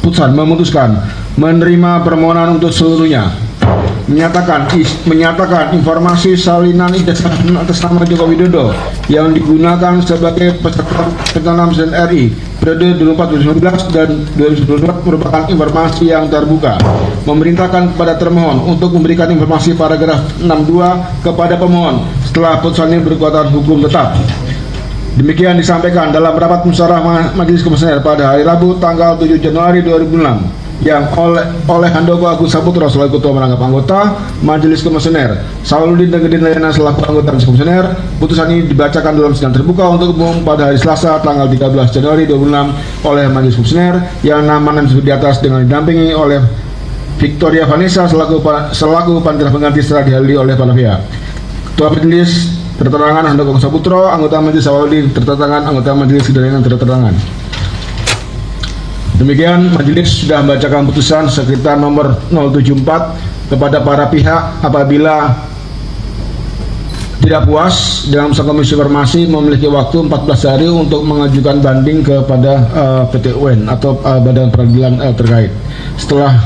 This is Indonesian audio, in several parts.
putusan memutuskan menerima permohonan untuk seluruhnya, menyatakan informasi salinan ijazah atas nama Joko Widodo yang digunakan sebagai peserta pencalonan presiden RI periode 2014-2019 dan 2024 merupakan informasi yang terbuka. Memerintahkan kepada termohon untuk memberikan informasi paragraf 62 kepada pemohon setelah putusan ini berkekuatan hukum tetap. Demikian disampaikan dalam rapat musyawarah Majelis Komisioner pada hari Rabu tanggal 7 Januari 2006 yang oleh Handoko Agus Saputro selaku Ketua Merangkap Anggota Majelis Komisioner, Sauludin Tegedin Layana selaku Anggota Majelis Komisioner. Putusan ini dibacakan dalam sidang terbuka untuk umum pada hari Selasa tanggal 13 Januari 2006 oleh Majelis Komisioner yang namanya disebut di atas dengan didampingi oleh Victoria Vanessa selaku panitia pengganti setelah dihadiri oleh para pihak. Ketua Majelis terterangan Handoko Agus Saputro, anggota Majelis Sauludin terterangan, anggota Majelis Sidang terterangan. Demikian majelis sudah membacakan putusan sekitar nomor 074 kepada para pihak apabila tidak puas dalam komisi informasi memiliki waktu 14 hari untuk mengajukan banding kepada PT UN atau badan peradilan terkait. Setelah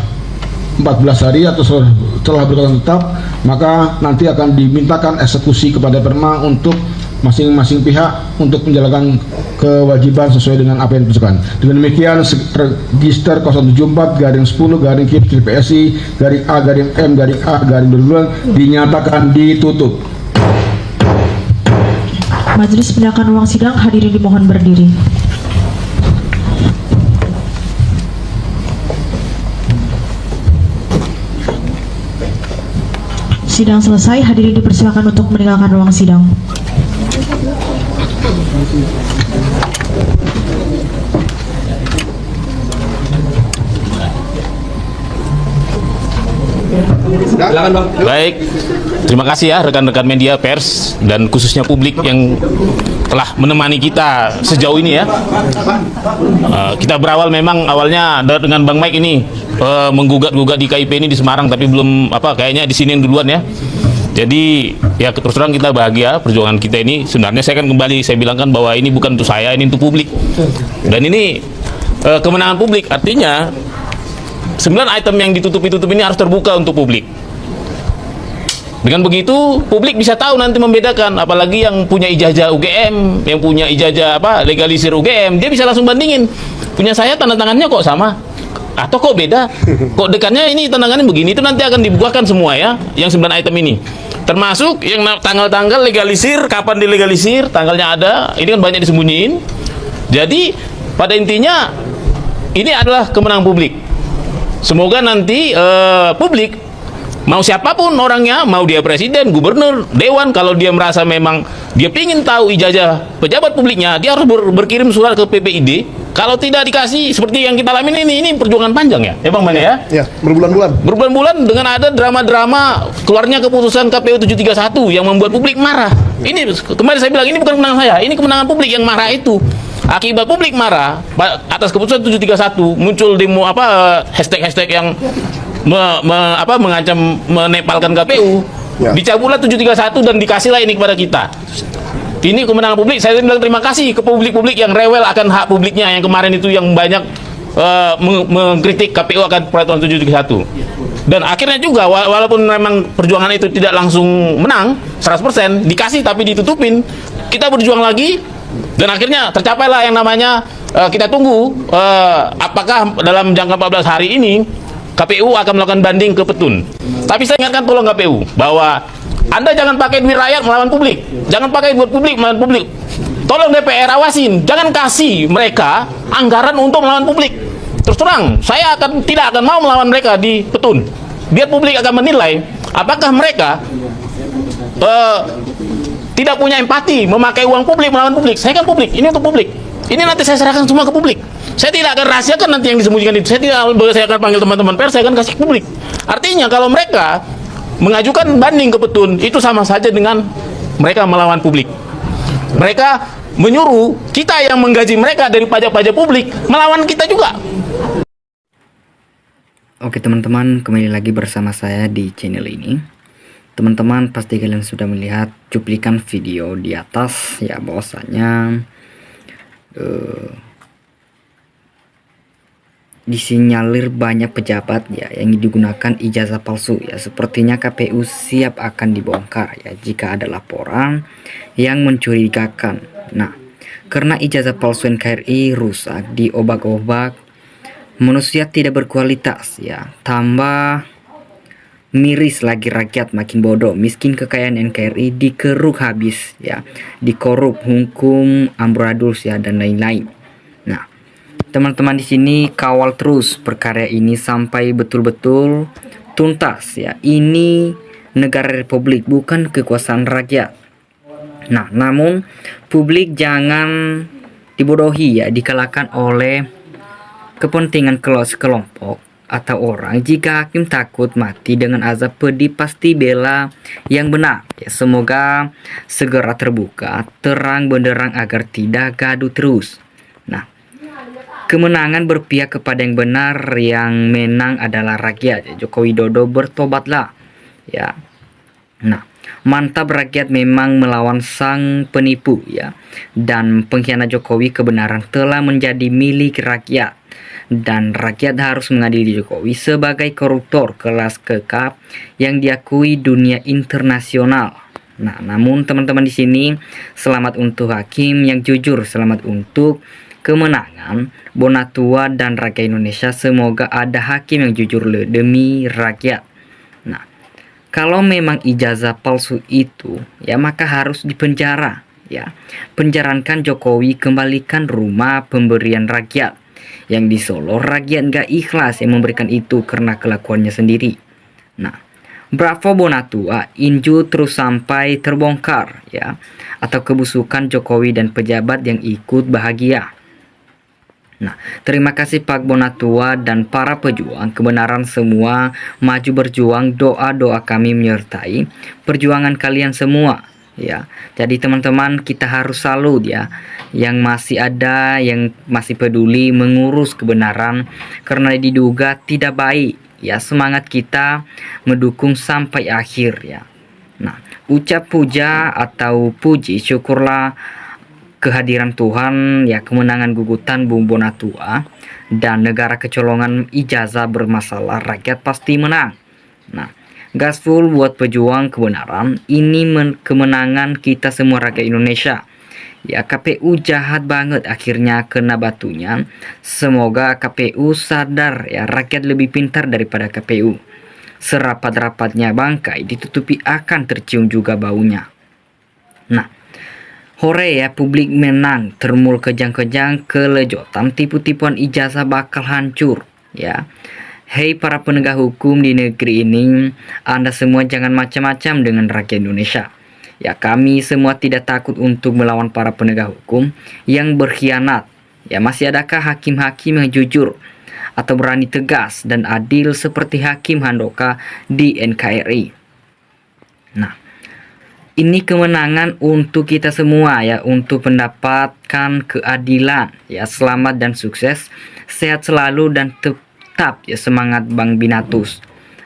14 hari atau setelah berkekuatan tetap, maka nanti akan dimintakan eksekusi kepada Perma untuk masing-masing pihak untuk menjalankan kewajiban sesuai dengan apa yang diputuskan. Dengan demikian register 074/10-PSI/A/M/A/2022 dinyatakan ditutup. Majelis menyatakan ruang sidang, hadirin dimohon berdiri. Sidang selesai, hadirin dipersilakan untuk meninggalkan ruang sidang. Baik, terima kasih ya rekan-rekan media pers dan khususnya publik yang telah menemani kita sejauh ini ya. Kita berawal memang awalnya dengan Bang Mike ini menggugat-gugat di KIP ini di Semarang, tapi belum kayaknya di sini duluan ya. Jadi ya terus terang kita bahagia perjuangan kita ini. Sebenarnya saya bilangkan bahwa ini bukan untuk saya, ini untuk publik. Dan ini kemenangan publik, artinya 9 item yang ditutup ini harus terbuka untuk publik. Dengan begitu publik bisa tahu nanti membedakan, apalagi yang punya ijazah UGM, yang punya ijazah legalisir UGM, dia bisa langsung bandingin. Punya saya tanda tangannya kok sama, atau kok beda, kok dekatnya ini tanda tangannya begini. Itu nanti akan dibukakan semua ya, yang 9 item ini. Termasuk yang tanggal-tanggal legalisir, kapan dilegalisir, tanggalnya ada, ini kan banyak disembunyiin. Jadi pada intinya ini adalah kemenangan publik. Semoga nanti publik, mau siapapun orangnya, mau dia presiden, gubernur, dewan, kalau dia merasa memang dia ingin tahu ijazah pejabat publiknya, dia harus berkirim surat ke PPID. Kalau tidak dikasih seperti yang kita alami ini perjuangan panjang ya Bang Mane ya? Ya, berbulan-bulan dengan ada drama-drama keluarnya keputusan KPU 731 yang membuat publik marah. Ini kemarin saya bilang ini bukan kemenangan saya, ini kemenangan publik yang marah itu. Akibat publik marah atas keputusan 731, muncul demo hashtag yang mengancam menepalkan KPU. Ya. Dicabutlah 731 dan dikasihlah ini kepada kita. Ini kemenangan publik. Saya bilang terima kasih ke publik-publik yang rewel akan hak publiknya, yang kemarin itu yang banyak mengkritik KPU akan peraturan 731. Dan akhirnya juga walaupun memang perjuangan itu tidak langsung menang 100%, dikasih tapi ditutupin, kita berjuang lagi dan akhirnya tercapailah yang namanya kita tunggu apakah dalam jangka 14 hari ini KPU akan melakukan banding ke Petun. Tapi saya ingatkan tolong KPU bahwa Anda jangan pakai duit rakyat melawan publik, jangan pakai duit publik melawan publik. Tolong DPR awasin, jangan kasih mereka anggaran untuk melawan publik. Terus terang, saya tidak akan mau melawan mereka di Petun. Biar publik akan menilai apakah mereka tidak punya empati memakai uang publik melawan publik. Saya kan publik, ini untuk publik. Ini nanti saya serahkan semua ke publik. Saya tidak akan rahasiakan nanti yang disembunyikan itu. Saya akan panggil teman-teman pers, saya akan kasih ke publik. Artinya kalau mereka mengajukan banding ke Petun, itu sama saja dengan mereka melawan publik. Mereka menyuruh kita yang menggaji mereka dari pajak-pajak publik melawan kita juga. Oke teman-teman, kembali lagi bersama saya di channel ini. Teman-teman pasti kalian sudah melihat cuplikan video di atas ya, bahwasanya disinyalir banyak pejabat ya yang digunakan ijazah palsu ya. Sepertinya KPU siap akan dibongkar ya jika ada laporan yang mencurigakan. Nah, karena ijazah palsu NKRI rusak, diobak-obak, manusia tidak berkualitas ya. Tambah miris lagi rakyat makin bodoh, miskin, kekayaan NKRI dikeruk habis ya, dikorup, hukum amburadul ya, dan lain-lain. Nah, teman-teman di sini kawal terus perkara ini sampai betul-betul tuntas ya. Ini negara republik, bukan kekuasaan rakyat. Nah, namun publik jangan dibodohi ya, dikalahkan oleh kepentingan kelompok atau orang. Jika hakim takut mati dengan azab pedih, pasti bela yang benar ya. Semoga segera terbuka terang benderang agar tidak gaduh terus. Nah, kemenangan berpihak kepada yang benar, yang menang adalah rakyat ya. Joko Widodo, bertobatlah ya. Nah, mantap, rakyat memang melawan sang penipu ya, dan pengkhianat Jokowi. Kebenaran telah menjadi milik rakyat dan rakyat harus mengadili Jokowi sebagai koruptor kelas kakap yang diakui dunia internasional. Nah, namun teman-teman di sini, selamat untuk hakim yang jujur, selamat untuk kemenangan Bonatua dan rakyat Indonesia. Semoga ada hakim yang jujur demi rakyat. Nah, kalau memang ijazah palsu itu ya, maka harus dipenjara ya. Penjarakan Jokowi, kembalikan rumah pemberian rakyat. Yang di Solo rakyat gak ikhlas yang memberikan itu karena kelakuannya sendiri. Nah, bravo Bonatua, inju terus sampai terbongkar ya, atau kebusukan Jokowi dan pejabat yang ikut bahagia. Nah, terima kasih Pak Bonatua dan para pejuang kebenaran semua, maju berjuang, doa-doa kami menyertai perjuangan kalian semua ya. Jadi teman-teman, kita harus salut ya, yang masih ada, yang masih peduli mengurus kebenaran karena diduga tidak baik ya. Semangat kita mendukung sampai akhir ya. Nah, ucap puja atau puji syukurlah kehadiran Tuhan ya, kemenangan gugutan Bung Bonatua dan negara kecolongan ijazah bermasalah, rakyat pasti menang. Nah, gaspol buat pejuang kebenaran, ini kemenangan kita semua rakyat Indonesia. Ya, KPU jahat banget akhirnya kena batunya. Semoga KPU sadar ya, rakyat lebih pintar daripada KPU. Serapat-rapatnya bangkai ditutupi akan tercium juga baunya. Nah, hore ya, publik menang, termul kejang-kejang, kelejotan, tipu-tipuan ijazah bakal hancur ya. Hei para penegak hukum di negeri ini, Anda semua jangan macam-macam dengan rakyat Indonesia. Ya, kami semua tidak takut untuk melawan para penegak hukum yang berkhianat. Ya, masih adakah hakim-hakim yang jujur atau berani tegas dan adil seperti Hakim Handoko di NKRI? Nah, ini kemenangan untuk kita semua ya, untuk mendapatkan keadilan ya. Selamat dan sukses, sehat selalu dan tetap ya semangat Bang Binatus.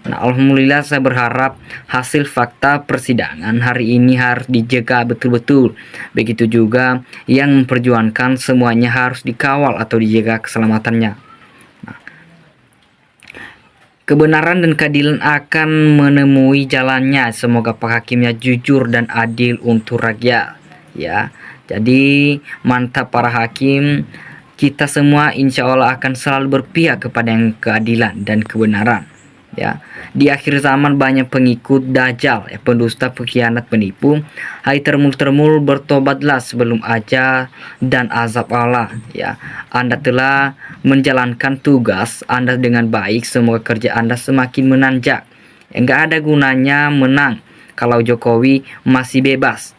Nah, alhamdulillah saya berharap hasil fakta persidangan hari ini harus dijaga betul-betul. Begitu juga yang memperjuangkan, semuanya harus dikawal atau dijaga keselamatannya. Nah, kebenaran dan keadilan akan menemui jalannya. Semoga Pak Hakimnya jujur dan adil untuk rakyat ya. Jadi mantap para hakim. Kita semua insya Allah akan selalu berpihak kepada yang keadilan dan kebenaran ya. Di akhir zaman banyak pengikut dajjal ya, pendusta, pengkhianat, penipu. Hai termul-termul, bertobatlah sebelum ajal dan azab Allah ya. Anda telah menjalankan tugas Anda dengan baik, semoga kerja Anda semakin menanjak. Enggak ada gunanya menang kalau Jokowi masih bebas.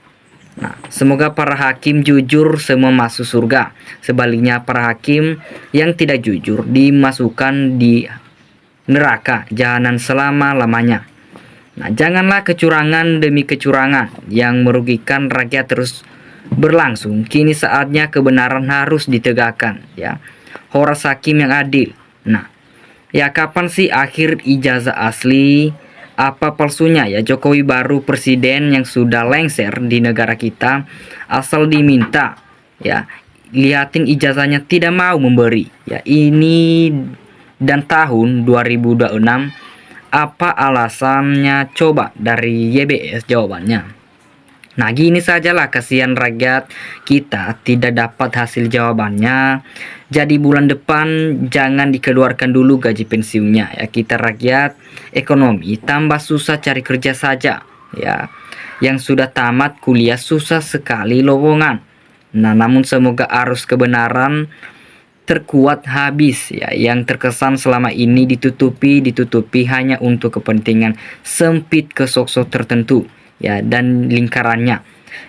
Nah, semoga para hakim jujur semua masuk surga. Sebaliknya para hakim yang tidak jujur dimasukkan di neraka jahanam selama-lamanya. Nah, janganlah kecurangan demi kecurangan yang merugikan rakyat terus berlangsung. Kini saatnya kebenaran harus ditegakkan ya. Horas hakim yang adil. Nah, ya kapan sih akhir ijazah asli apa palsunya ya? Jokowi baru presiden yang sudah lengser di negara kita, asal diminta ya, lihatin ijazahnya tidak mau memberi ya. Ini dan tahun 2026. Apa alasannya? Coba dari YBS jawabannya. Nah, gini sajalah, kasihan rakyat kita tidak dapat hasil jawabannya. Jadi bulan depan jangan dikeluarkan dulu gaji pensiunnya ya. Kita rakyat ekonomi tambah susah cari kerja saja ya. Yang sudah tamat kuliah susah sekali lowongan. Nah, namun semoga arus kebenaran terkuat habis ya. Yang terkesan selama ini ditutupi hanya untuk kepentingan sempit ke sosok tertentu ya dan lingkarannya.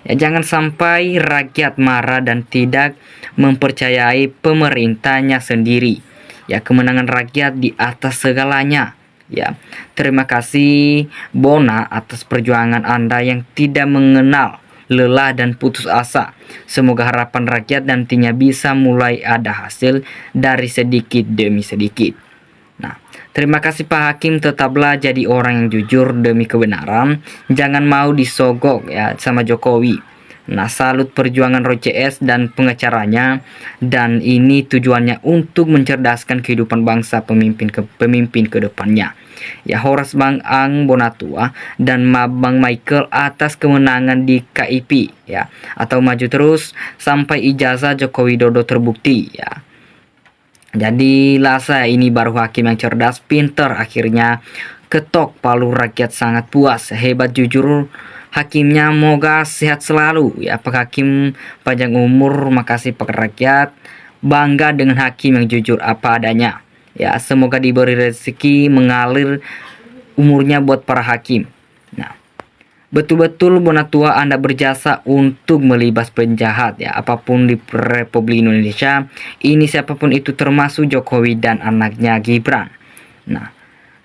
Ya, jangan sampai rakyat marah dan tidak mempercayai pemerintahnya sendiri. Ya, kemenangan rakyat di atas segalanya. Ya, terima kasih Bona atas perjuangan Anda yang tidak mengenal lelah dan putus asa. Semoga harapan rakyat nantinya bisa mulai ada hasil dari sedikit demi sedikit. Nah, terima kasih Pak Hakim, tetaplah jadi orang yang jujur demi kebenaran. Jangan mau disogok ya sama Jokowi. Nah, salut perjuangan RCS dan pengacaranya, dan ini tujuannya untuk mencerdaskan kehidupan bangsa pemimpin ke depannya. Ya, Horas Bang Ang Bonatua dan Bang Michael atas kemenangan di KIP ya, atau maju terus sampai ijazah Joko Widodo terbukti ya. Jadi Lasa ini baru hakim yang cerdas, pinter, akhirnya ketok palu rakyat sangat puas, hebat jujur hakimnya, moga sehat selalu ya Pak Hakim, panjang umur, makasih Pak rakyat, bangga dengan hakim yang jujur apa adanya ya, semoga diberi rezeki mengalir umurnya buat para hakim. Nah, betul-betul Bonatua Anda berjasa untuk melibas penjahat ya, apapun di Republik Indonesia ini, siapapun itu termasuk Jokowi dan anaknya Gibran. Nah,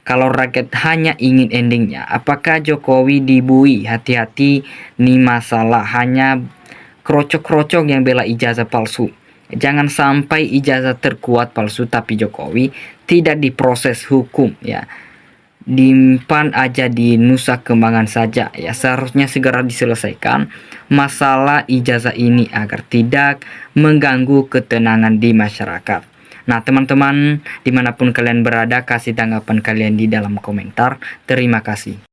kalau rakyat hanya ingin endingnya, apakah Jokowi dibui? Hati-hati nih, masalah hanya krocok-krocok yang bela ijazah palsu. Jangan sampai ijazah terkuat palsu tapi Jokowi tidak diproses hukum ya. Dimpan aja di Nusa Kembangan saja ya. Seharusnya segera diselesaikan masalah ijazah ini agar tidak mengganggu ketenangan di masyarakat. Nah, teman-teman dimanapun kalian berada, kasih tanggapan kalian di dalam komentar. Terima kasih.